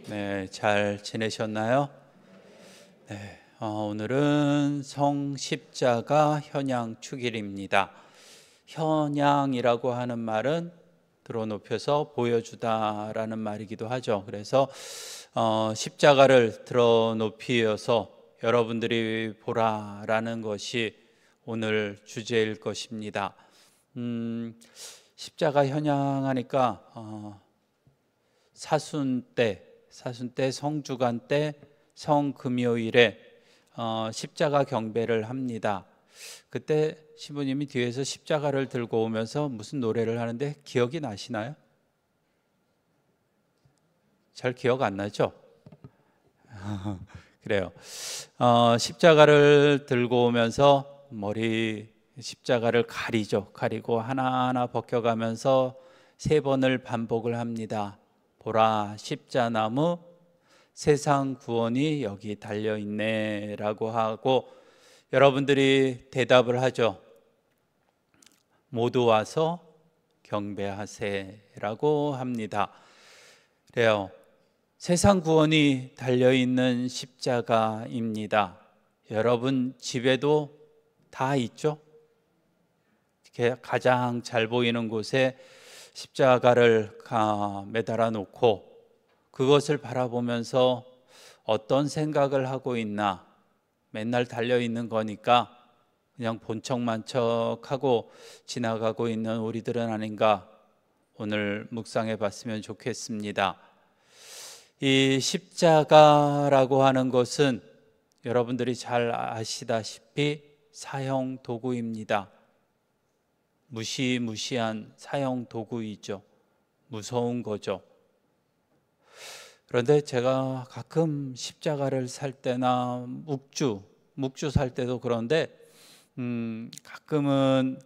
네, 잘 지내셨나요? 네, 오늘은 성십자가 현양 축일입니다. 현양이라고 하는 말은 들어 높여서 보여주다라는 말이기도 하죠. 그래서 십자가를 들어 높이어서 여러분들이 보라라는 것이 오늘 주제일 것입니다. 십자가 현양하니까 사순 때 성주간 때 성금요일에 십자가 경배를 합니다. 그때 신부님이 뒤에서 십자가를 들고 오면서 무슨 노래를 하는데 기억이 나시나요? 잘 기억 안 나죠? 그래요. 십자가를 들고 오면서 머리 십자가를 가리고 하나하나 벗겨가면서 3번을 반복을 합니다. 보라 십자나무 세상 구원이 여기 달려있네 라고 하고 여러분들이 대답을 하죠. 모두 와서 경배하세 라고 합니다. 그래요. 세상 구원이 달려있는 십자가입니다. 여러분 집에도 다 있죠? 가장 잘 보이는 곳에 십자가를 매달아 놓고 그것을 바라보면서 어떤 생각을 하고 있나, 맨날 달려있는 거니까 그냥 본척만척하고 지나가고 있는 우리들은 아닌가 오늘 묵상해 봤으면 좋겠습니다. 이 십자가라고 하는 것은 여러분들이 잘 아시다시피 사형 도구입니다. 무시무시한 사형 도구이죠. 무서운 거죠. 그런데 제가 가끔 십자가를 살 때나 묵주 살 때도 그런데 가끔은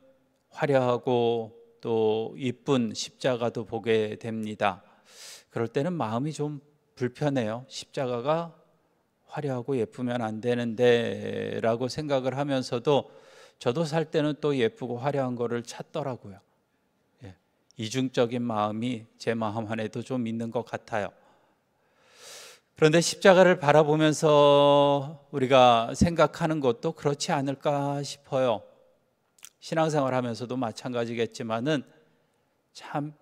화려하고 또 이쁜 십자가도 보게 됩니다. 그럴 때는 마음이 좀 불편해요. 십자가가 화려하고 예쁘면 안 되는데 라고 생각을 하면서도 저도 살 때는 또 예쁘고 화려한 거를 찾더라고요. 이중적인 마음이 제 마음 안에도 좀 있는 것 같아요. 그런데 십자가를 바라보면서 우리가 생각하는 것도 그렇지 않을까 싶어요. 신앙생활 하면서도 마찬가지겠지만은 참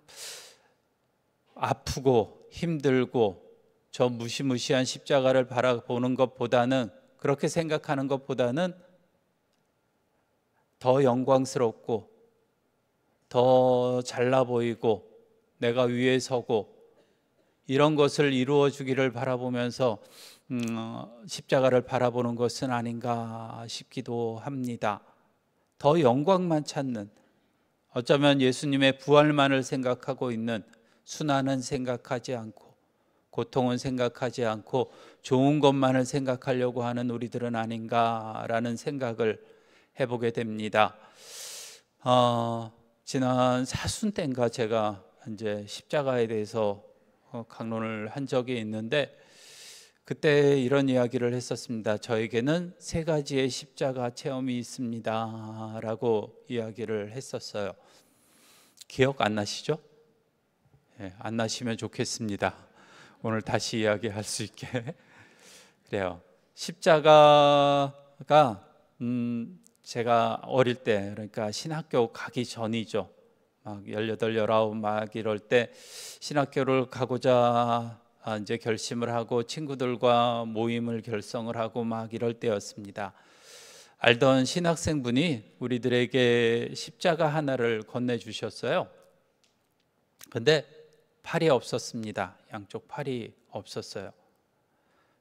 아프고 힘들고 저 무시무시한 십자가를 바라보는 것보다는, 그렇게 생각하는 것보다는 더 영광스럽고 더 잘나 보이고 내가 위에 서고 이런 것을 이루어 주기를 바라보면서 십자가를 바라보는 것은 아닌가 싶기도 합니다. 더 영광만 찾는, 어쩌면 예수님의 부활만을 생각하고 있는, 순환은 생각하지 않고 고통은 생각하지 않고 좋은 것만을 생각하려고 하는 우리들은 아닌가라는 생각을 해보게 됩니다. 지난 사순 때인가 제가 이제 십자가에 대해서 강론을 한 적이 있는데 그때 이런 이야기를 했었습니다. 저에게는 3가지의 십자가 체험이 있습니다 라고 이야기를 했었어요. 기억 안 나시죠? 안 나시면 좋겠습니다. 오늘 다시 이야기할 수 있게. 그래요. 십자가가 제가 어릴 때, 그러니까 신학교 가기 전이죠. 막 18, 19 막 이럴 때 신학교를 가고자 이제 결심을 하고 친구들과 모임을 결성을 하고 막 이럴 때였습니다. 알던 신학생분이 우리들에게 십자가 하나를 건네주셨어요. 근데 팔이 없었습니다. 양쪽 팔이 없었어요.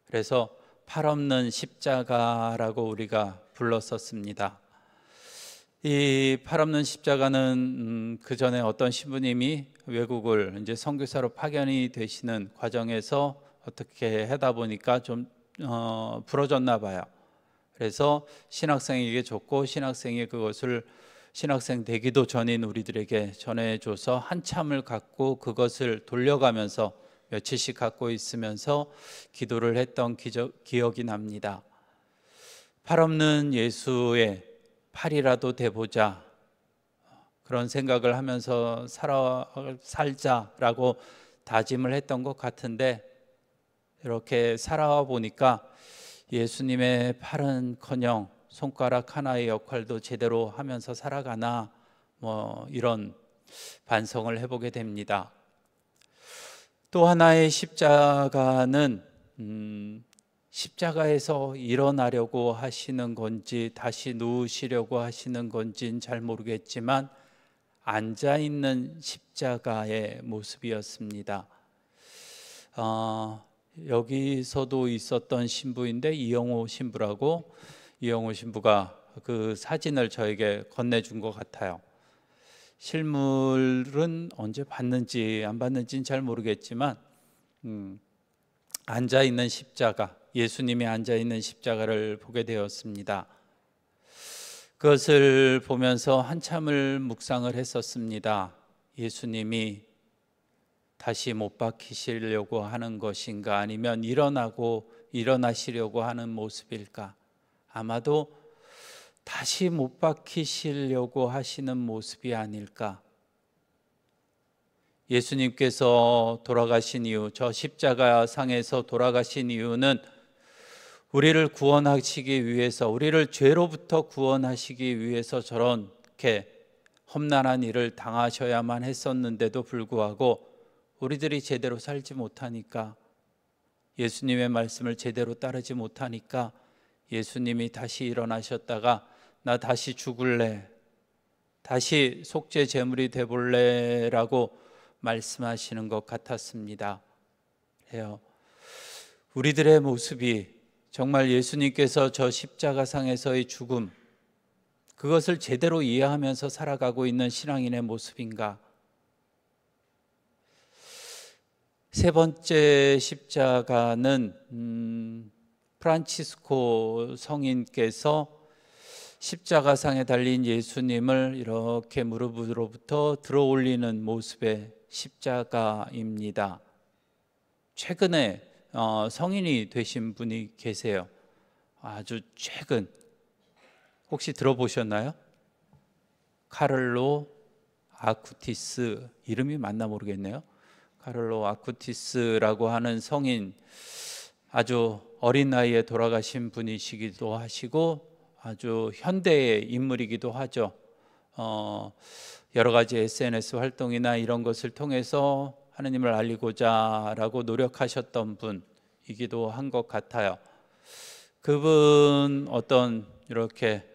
그래서 팔 없는 십자가라고 우리가 불렀었습니다. 이 팔 없는 십자가는 그 전에 어떤 신부님이 외국을 이제 선교사로 파견이 되시는 과정에서 어떻게 하다 보니까 좀 부러졌나 봐요. 그래서 신학생에게 줬고 신학생이 그것을 신학생 되기도 전인 우리들에게 전해줘서 한참을 갖고 그것을 돌려가면서 며칠씩 갖고 있으면서 기도를 했던 기억이 납니다. 팔 없는 예수의 팔이라도 돼보자, 그런 생각을 하면서 살자라고 다짐을 했던 것 같은데 이렇게 살아와 보니까 예수님의 팔은커녕 손가락 하나의 역할도 제대로 하면서 살아가나 이런 반성을 해보게 됩니다. 또 하나의 십자가는 십자가에서 일어나려고 하시는 건지 다시 누우시려고 하시는 건지는 잘 모르겠지만 앉아있는 십자가의 모습이었습니다. 여기서도 있었던 신부인데 이영호 신부라고, 이영호 신부가 그 사진을 저에게 건네준 것 같아요. 실물은 언제 봤는지 안 봤는지는 잘 모르겠지만 앉아있는 십자가, 예수님이 앉아있는 십자가를 보게 되었습니다. 그것을 보면서 한참을 묵상을 했었습니다. 예수님이 다시 못 박히시려고 하는 것인가, 아니면 일어나시려고 하는 모습일까? 아마도 다시 못 박히시려고 하시는 모습이 아닐까? 예수님께서 돌아가신 이유, 저 십자가 상에서 돌아가신 이유는 우리를 구원하시기 위해서, 우리를 죄로부터 구원하시기 위해서 저렇게 험난한 일을 당하셔야만 했었는데도 불구하고 우리들이 제대로 살지 못하니까, 예수님의 말씀을 제대로 따르지 못하니까 예수님이 다시 일어나셨다가 나 다시 죽을래, 다시 속죄 제물이 되볼래 라고 말씀하시는 것 같았습니다. 그래요. 우리들의 모습이 정말 예수님께서 저 십자가상에서의 죽음, 그것을 제대로 이해하면서 살아가고 있는 신앙인의 모습인가? 세 번째 십자가는 프란치스코 성인께서 십자가상에 달린 예수님을 이렇게 무릎으로부터 들어 올리는 모습의 십자가입니다. 최근에 성인이 되신 분이 계세요. 아주 최근. 혹시 들어보셨나요? 카를로 아쿠티스, 이름이 맞나 모르겠네요. 카를로 아쿠티스라고 하는 성인, 아주 어린 나이에 돌아가신 분이시기도 하시고 아주 현대의 인물이기도 하죠. 여러 가지 SNS 활동이나 이런 것을 통해서 하느님을 알리고자 라고 노력하셨던 분이기도 한 것 같아요. 그분 어떤 이렇게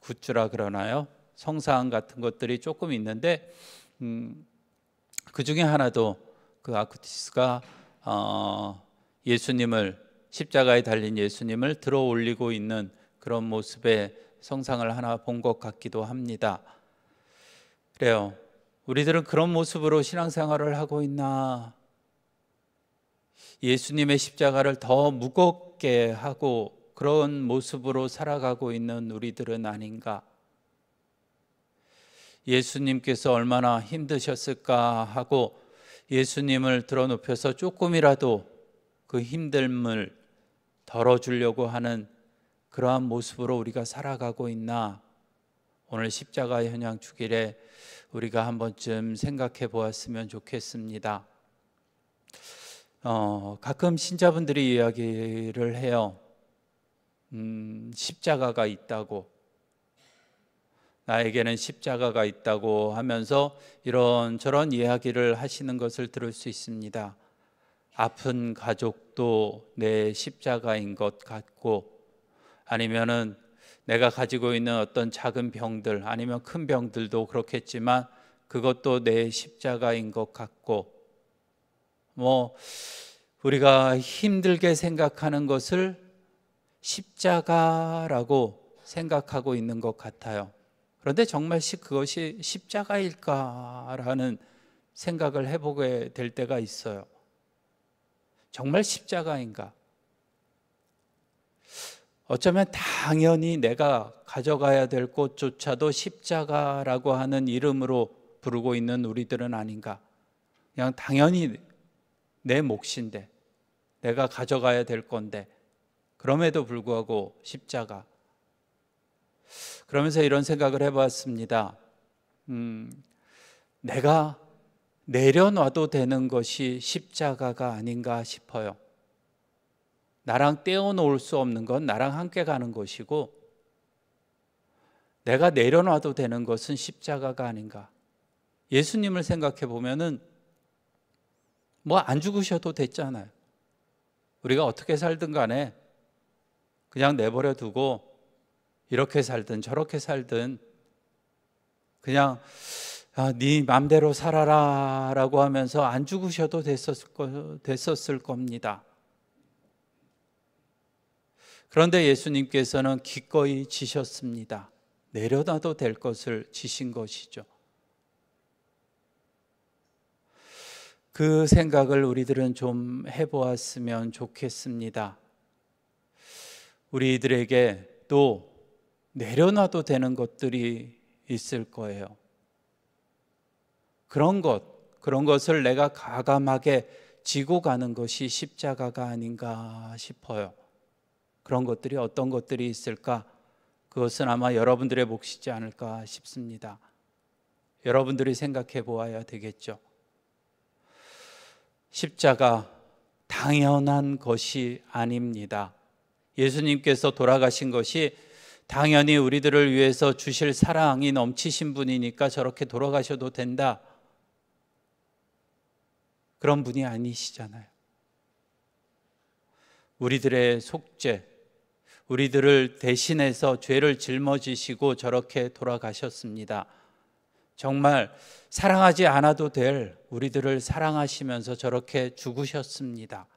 굿즈라 그러나요? 성상 같은 것들이 조금 있는데 그 중에 하나도 그 아쿠티스가 예수님을, 십자가에 달린 예수님을 들어 올리고 있는 그런 모습의 성상을 하나 본 것 같기도 합니다. 그래요. 우리들은 그런 모습으로 신앙생활을 하고 있나? 예수님의 십자가를 더 무겁게 하고 그런 모습으로 살아가고 있는 우리들은 아닌가? 예수님께서 얼마나 힘드셨을까 하고 예수님을 들어눕혀서 조금이라도 그 힘듦을 덜어주려고 하는 그러한 모습으로 우리가 살아가고 있나? 오늘 십자가 현양 주길에 우리가 한 번쯤 생각해 보았으면 좋겠습니다. 가끔 신자분들이 이야기를 해요. 십자가가 있다고, 나에게는 십자가가 있다고 하면서 이런저런 이야기를 하시는 것을 들을 수 있습니다. 아픈 가족도 내 십자가인 것 같고, 아니면은 내가 가지고 있는 어떤 작은 병들, 아니면 큰 병들도 그렇겠지만 그것도 내 십자가인 것 같고, 우리가 힘들게 생각하는 것을 십자가라고 생각하고 있는 것 같아요. 그런데 정말 그것이 십자가일까라는 생각을 해보게 될 때가 있어요. 정말 십자가인가? 어쩌면 당연히 내가 가져가야 될 것조차도 십자가라고 하는 이름으로 부르고 있는 우리들은 아닌가? 그냥 당연히 내 몫인데, 내가 가져가야 될 건데, 그럼에도 불구하고 십자가. 그러면서 이런 생각을 해봤습니다. 내가 내려놔도 되는 것이 십자가가 아닌가 싶어요. 나랑 떼어놓을 수 없는 건 나랑 함께 가는 것이고, 내가 내려놔도 되는 것은 십자가가 아닌가. 예수님을 생각해 보면은 뭐 안 죽으셔도 됐잖아요. 우리가 어떻게 살든 간에 그냥 내버려 두고 이렇게 살든 저렇게 살든 그냥 네 맘대로 살아라 라고 하면서 안 죽으셔도 됐었을 겁니다. 그런데 예수님께서는 기꺼이 지셨습니다. 내려놔도 될 것을 지신 것이죠. 그 생각을 우리들은 좀 해보았으면 좋겠습니다. 우리들에게 또 내려놔도 되는 것들이 있을 거예요. 그런 것을 내가 과감하게 지고 가는 것이 십자가가 아닌가 싶어요. 그런 것들이 어떤 것들이 있을까? 그것은 아마 여러분들의 몫이지 않을까 싶습니다. 여러분들이 생각해 보아야 되겠죠. 십자가 당연한 것이 아닙니다. 예수님께서 돌아가신 것이 당연히 우리들을 위해서 주실 사랑이 넘치신 분이니까 저렇게 돌아가셔도 된다, 그런 분이 아니시잖아요. 우리들의 속죄, 우리들을 대신해서 죄를 짊어지시고 저렇게 돌아가셨습니다. 정말 사랑하지 않아도 될 우리들을 사랑하시면서 저렇게 죽으셨습니다.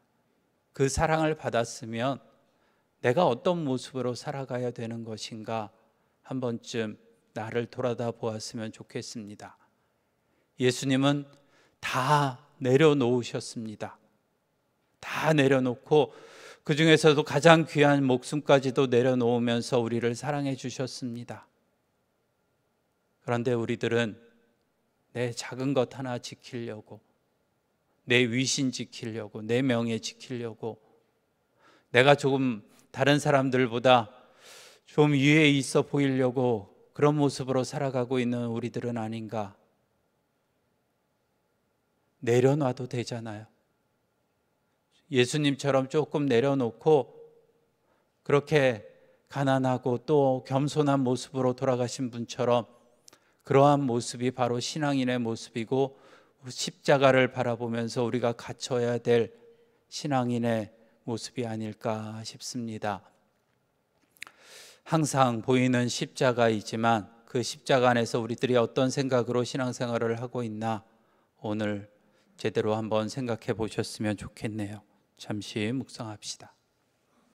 그 사랑을 받았으면 내가 어떤 모습으로 살아가야 되는 것인가 한 번쯤 나를 돌아다 보았으면 좋겠습니다. 예수님은 다 내려놓으셨습니다. 다 내려놓고 그 중에서도 가장 귀한 목숨까지도 내려놓으면서 우리를 사랑해 주셨습니다. 그런데 우리들은 내 작은 것 하나 지키려고, 내 위신 지키려고, 내 명예 지키려고, 내가 조금 다른 사람들보다 좀 위에 있어 보이려고 그런 모습으로 살아가고 있는 우리들은 아닌가. 내려놔도 되잖아요. 예수님처럼 조금 내려놓고 그렇게 가난하고 또 겸손한 모습으로 돌아가신 분처럼 그러한 모습이 바로 신앙인의 모습이고 십자가를 바라보면서 우리가 갖춰야 될 신앙인의 모습이 아닐까 싶습니다. 항상 보이는 십자가이지만 그 십자가 안에서 우리들이 어떤 생각으로 신앙생활을 하고 있나 오늘 제대로 한번 생각해 보셨으면 좋겠네요. 잠시 묵상합시다.